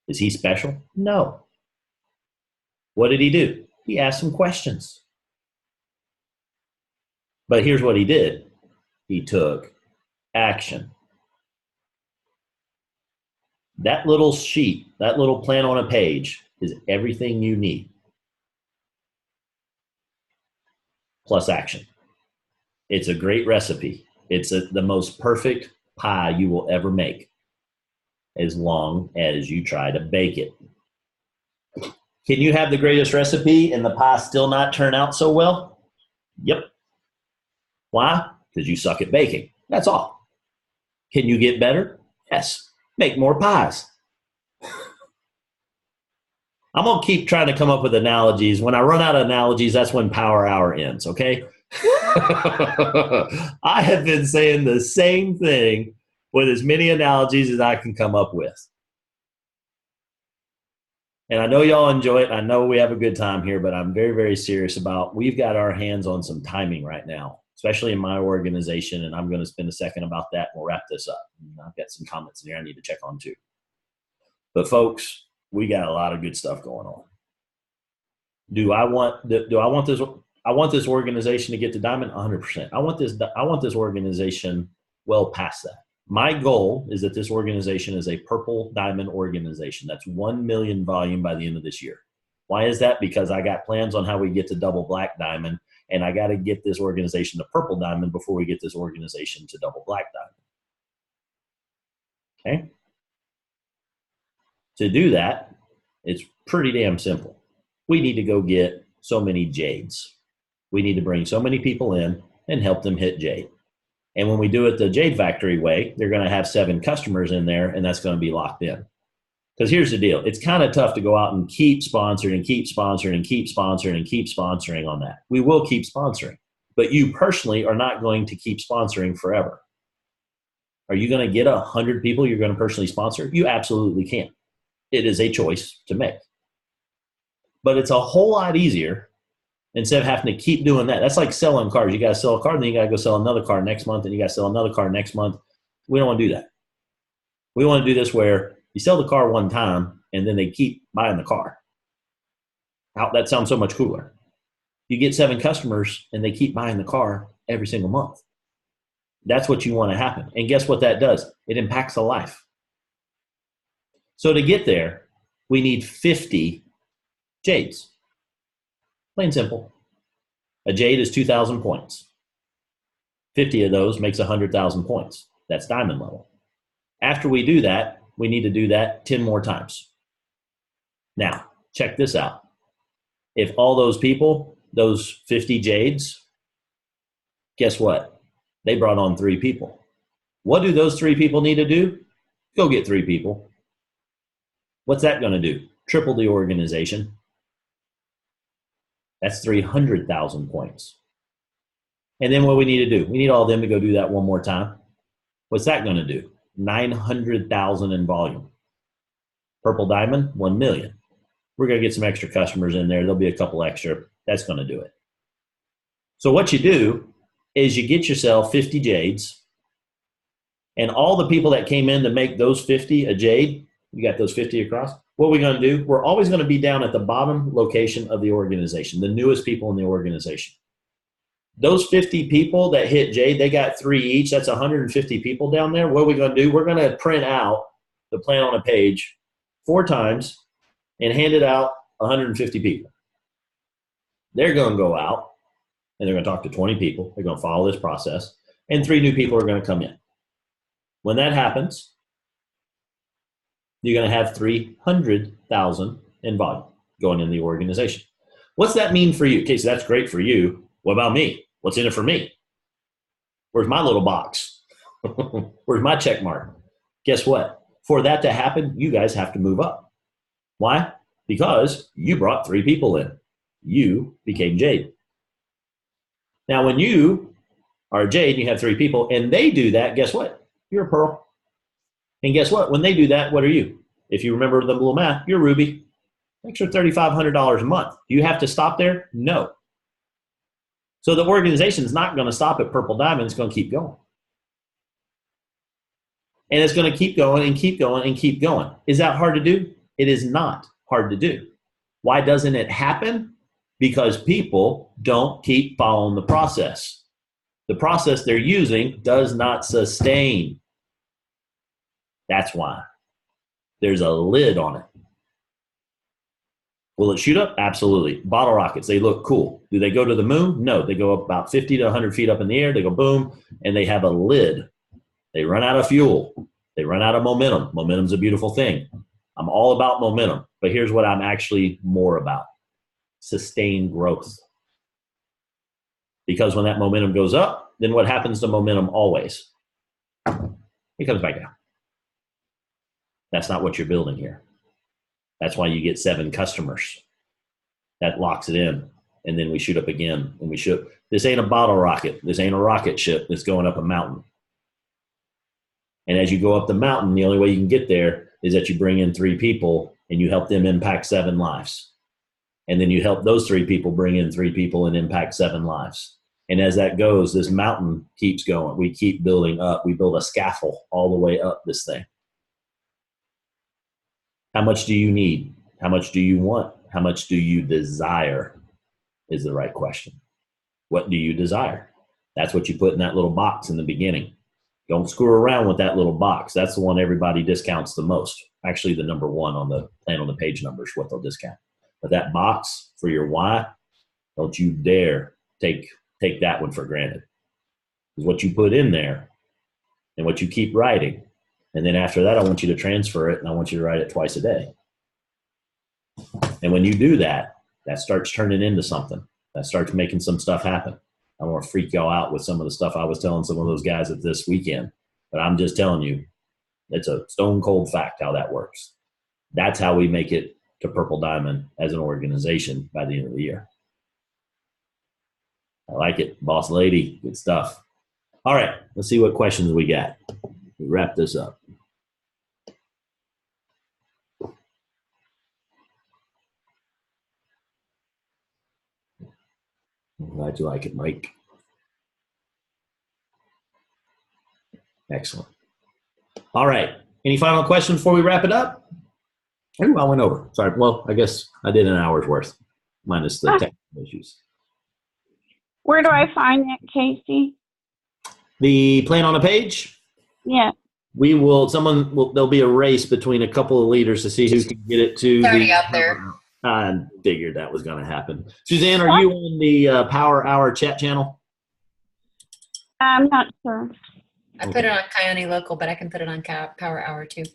S1: Is he special? No. What did he do? He asked some questions. But here's what he did. He took action. That little sheet, that little plan on a page is everything you need. Plus action. It's a great recipe. It's the most perfect pie you will ever make, as long as you try to bake it. Can you have the greatest recipe and the pie still not turn out so well? Yep. Why? Because you suck at baking. That's all. Can you get better? Yes. Make more pies. I'm going to keep trying to come up with analogies. When I run out of analogies, that's when Power Hour ends, okay? I have been saying the same thing with as many analogies as I can come up with. And I know y'all enjoy it. I know we have a good time here, but I'm very, very serious about, we've got our hands on some timing right now, especially in my organization, and I'm going to spend a second about that and we'll wrap this up. I've got some comments in here I need to check on too. But folks, we got a lot of good stuff going on. Do I want this organization to get to Diamond? 100%. I want this organization well past that. My goal is that this organization is a purple diamond organization. That's 1 million volume by the end of this year. Why is that? Because I got plans on how we get to double black diamond, and I got to get this organization to purple diamond before we get this organization to double black diamond. Okay? To do that, it's pretty damn simple. We need to go get so many Jades. We need to bring so many people in and help them hit Jade. And when we do it the Jade Factory way, they're going to have 7 customers in there, and that's going to be locked in. Because here's the deal. It's kind of tough to go out and keep sponsoring and keep sponsoring and keep sponsoring and keep sponsoring on that. We will keep sponsoring, but you personally are not going to keep sponsoring forever. Are you going to get 100 people you're going to personally sponsor? You absolutely can't. It is a choice to make. But it's a whole lot easier instead of having to keep doing that. That's like selling cars. You got to sell a car, then you got to go sell another car next month, and you got to sell another car next month. We don't want to do that. We want to do this where you sell the car one time, and then they keep buying the car. That sounds so much cooler. You get 7 customers, and they keep buying the car every single month. That's what you want to happen. And guess what that does? It impacts a life. So to get there, we need 50 Jades. Plain simple. A Jade is 2,000 points. 50 of those makes 100,000 points. That's diamond level. After we do that, we need to do that 10 more times. Now, check this out. If all those people, those 50 Jades, guess what? They brought on 3 people. What do those 3 people need to do? Go get 3 people. What's that going to do? Triple the organization. That's 300,000 points. And then what we need to do? We need all of them to go do that one more time. What's that going to do? 900,000 in volume. Purple Diamond, 1 million. We're going to get some extra customers in there. There'll be a couple extra. That's going to do it. So what you do is you get yourself 50 Jades, and all the people that came in to make those 50 a Jade, you got those 50 across. What are we going to do? We're always going to be down at the bottom location of the organization, the newest people in the organization. Those 50 people that hit Jade, they got 3 each. That's 150 people down there. What are we going to do? We're going to print out the plan on a page 4 times and hand it out 150 people. They're going to go out and they're going to talk to 20 people. They're going to follow this process, and 3 new people are going to come in. When that happens, you're going to have 300,000 in volume going in the organization. What's that mean for you? Okay, so that's great for you. What about me? What's in it for me? Where's my little box? Where's my check mark? Guess what? For that to happen, you guys have to move up. Why? Because you brought 3 people in. You became Jade. Now, when you are Jade, you have 3 people, and they do that, guess what? You're a Pearl. And guess what? When they do that, what are you? If you remember the little math, you're Ruby. Extra $3,500 a month. Do you have to stop there? No. So the organization is not going to stop at Purple Diamond. It's going to keep going. And it's going to keep going and keep going and keep going. Is that hard to do? It is not hard to do. Why doesn't it happen? Because people don't keep following the process. The process they're using does not sustain. That's why. There's a lid on it. Will it shoot up? Absolutely. Bottle rockets, they look cool. Do they go to the moon? No. They go up about 50 to 100 feet up in the air. They go boom, and they have a lid. They run out of fuel. They run out of momentum. Momentum's a beautiful thing. I'm all about momentum, but here's what I'm actually more about. Sustained growth. Because when that momentum goes up, then what happens to momentum always? It comes back down. That's not what you're building here. That's why you get 7 customers. That locks it in. And then we shoot up again. And we shoot. This ain't a bottle rocket. This ain't a rocket ship that's going up a mountain. And as you go up the mountain, the only way you can get there is that you bring in 3 people and you help them impact 7 lives. And then you help those 3 people bring in 3 people and impact 7 lives. And as that goes, this mountain keeps going. We keep building up. We build a scaffold all the way up this thing. How much do you need? How much do you want? How much do you desire is the right question. What do you desire? That's what you put in that little box in the beginning. Don't screw around with that little box. That's the one everybody discounts the most. Actually, the number 1 on the plan on the page number is what they'll discount. But that box for your why, don't you dare take that one for granted. Because what you put in there and what you keep writing And then after that, I want you to transfer it, and I want you to write it twice a day. And when you do that, that starts turning into something. That starts making some stuff happen. I want to freak y'all out with some of the stuff I was telling some of those guys at this weekend. But I'm just telling you, it's a stone cold fact how that works. That's how we make it to Purple Diamond as an organization by the end of the year. I like it. Boss lady, good stuff. All right, let's see what questions we got. We wrap this up. I'm glad you like it, Mike. Excellent. All right. Any final questions before we wrap it up? Ooh, I went over. Sorry. Well, I guess I did an hour's worth, minus the technical issues.
S5: Where do I find it, Casey?
S1: The plan on a page?
S5: Yeah.
S1: There'll be a race between a couple of leaders to see who can get it to.
S2: It's already out there.
S1: I figured that was going to happen. Suzanne, are you on the Power Hour chat channel?
S5: I'm not sure.
S2: I put it on Coyote Local, but I can put it on Power Hour too.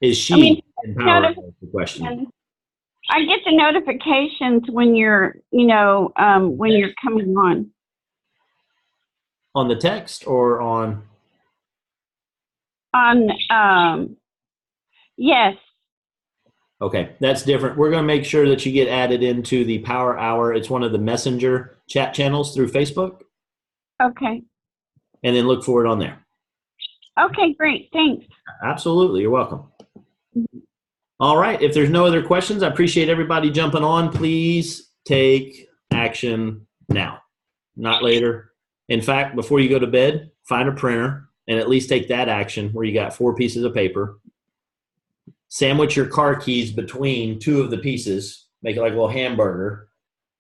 S1: Is she in Power Hour? The question.
S5: I get the notifications when you're, when you're coming on.
S1: On the text or on?
S5: Yes.
S1: Okay, that's different. We're going to make sure that you get added into the Power Hour. It's one of the messenger chat channels through Facebook.
S5: Okay.
S1: And then look for it on there.
S5: Okay, great. Thanks.
S1: Absolutely. You're welcome. All right. If there's no other questions, I appreciate everybody jumping on. Please take action now, not later. In fact, before you go to bed, find a printer and at least take that action where you got 4 pieces of paper. Sandwich your car keys between 2 of the pieces. Make it like a little hamburger.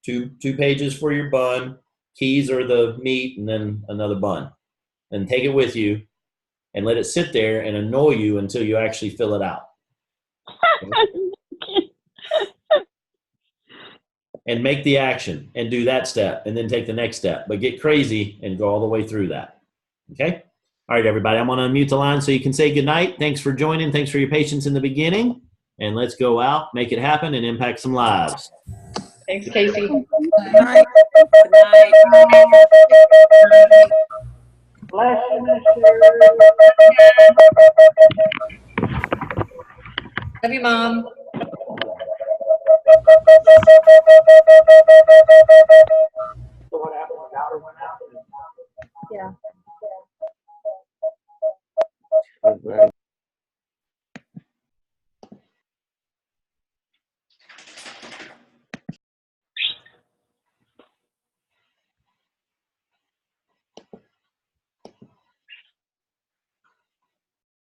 S1: Two pages for your bun. Keys are the meat and then another bun. And take it with you and let it sit there and annoy you until you actually fill it out. And make the action and do that step and then take the next step. But get crazy and go all the way through that. Okay? All right, everybody. I'm going to unmute the line so you can say goodnight. Thanks for joining. Thanks for your patience in the beginning. And let's go out, make it happen, and impact some lives.
S2: Thanks, Casey.
S6: Good night.
S2: Good night.
S6: Bless you,
S2: Love you, Mom.
S6: Mr.